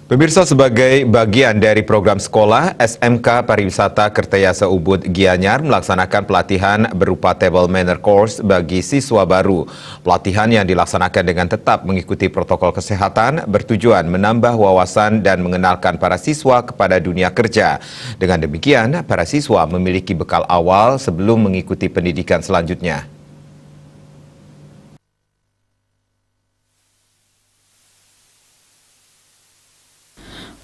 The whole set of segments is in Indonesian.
Pemirsa, sebagai bagian dari program sekolah, SMK Pariwisata Kertayasa Ubud Gianyar melaksanakan pelatihan berupa Table Manner Course bagi siswa baru. Pelatihan yang dilaksanakan dengan tetap mengikuti protokol kesehatan bertujuan menambah wawasan dan mengenalkan para siswa kepada dunia kerja. Dengan demikian, para siswa memiliki bekal awal sebelum mengikuti pendidikan selanjutnya.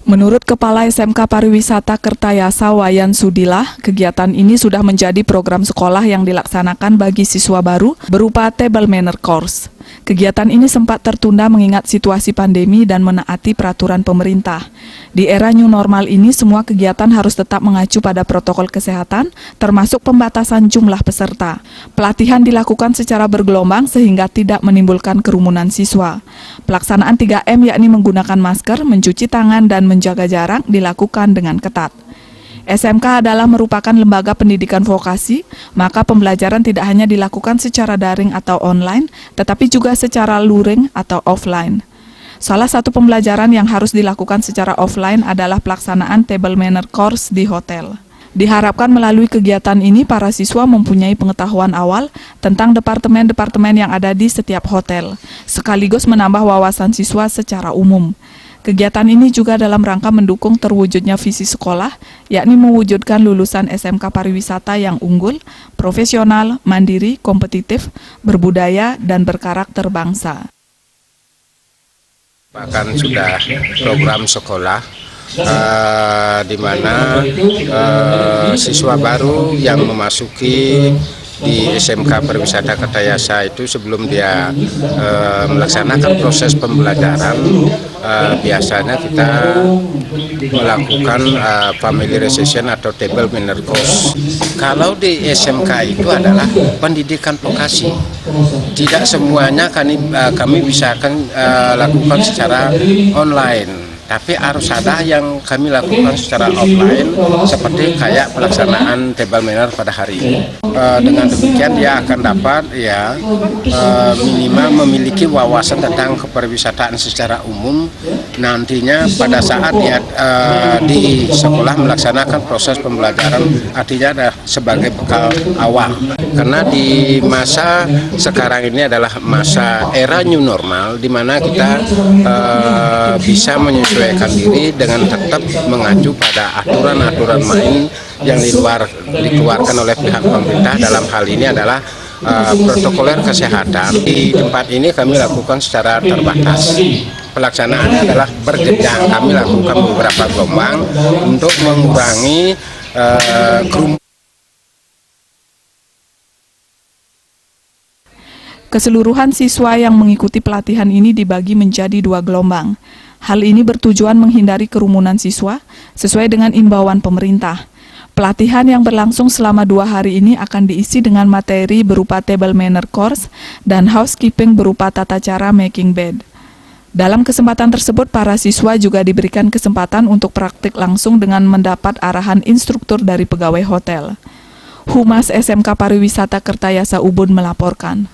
Menurut Kepala SMK Pariwisata Kertayasa Wayan Sudilah, kegiatan ini sudah menjadi program sekolah yang dilaksanakan bagi siswa baru berupa Table Manner Course. Kegiatan ini sempat tertunda mengingat situasi pandemi dan menaati peraturan pemerintah. Di era new normal ini, semua kegiatan harus tetap mengacu pada protokol kesehatan, termasuk pembatasan jumlah peserta. Pelatihan dilakukan secara bergelombang sehingga tidak menimbulkan kerumunan siswa. Pelaksanaan 3M yakni menggunakan masker, mencuci tangan, dan menjaga jarak dilakukan dengan ketat. SMK adalah merupakan lembaga pendidikan vokasi, maka pembelajaran tidak hanya dilakukan secara daring atau online, tetapi juga secara luring atau offline. Salah satu pembelajaran yang harus dilakukan secara offline adalah pelaksanaan Table Manner Course di hotel. Diharapkan melalui kegiatan ini, para siswa mempunyai pengetahuan awal tentang departemen-departemen yang ada di setiap hotel, sekaligus menambah wawasan siswa secara umum. Kegiatan ini juga dalam rangka mendukung terwujudnya visi sekolah, yakni mewujudkan lulusan SMK Pariwisata yang unggul, profesional, mandiri, kompetitif, berbudaya, dan berkarakter bangsa. Bahkan sudah program sekolah di mana siswa baru yang memasuki di SMK Pariwisata Kertayasa itu sebelum dia melaksanakan proses pembelajaran, biasanya kita melakukan familiarization atau Table Manner Course. Kalau di SMK itu adalah pendidikan vokasi, tidak semuanya kami bisa lakukan secara online. Tapi harus ada yang kami lakukan secara offline, seperti kayak pelaksanaan Table Manner pada hari ini. Dengan demikian dia akan dapat minimal memiliki wawasan tentang kepariwisataan secara umum. Nantinya pada saat dia di sekolah melaksanakan proses pembelajaran, artinya ada sebagai bekal awal. Karena di masa sekarang ini adalah masa era new normal, di mana kita bisa menyesuaikan diri dengan tetap mengacu pada aturan-aturan main yang dikeluarkan oleh pihak pemerintah. Dalam hal ini adalah protokoler kesehatan. Di tempat ini kami lakukan secara terbatas. Pelaksanaannya adalah berjenjang. Kami lakukan beberapa gelombang untuk mengurangi kerumunan. Keseluruhan siswa yang mengikuti pelatihan ini dibagi menjadi 2 gelombang. Hal ini bertujuan menghindari kerumunan siswa sesuai dengan imbauan pemerintah. Pelatihan yang berlangsung selama 2 hari ini akan diisi dengan materi berupa Table Manner Course dan housekeeping berupa tata cara making bed. Dalam kesempatan tersebut, para siswa juga diberikan kesempatan untuk praktik langsung dengan mendapat arahan instruktur dari pegawai hotel. Humas SMK Pariwisata Kertayasa Ubud melaporkan.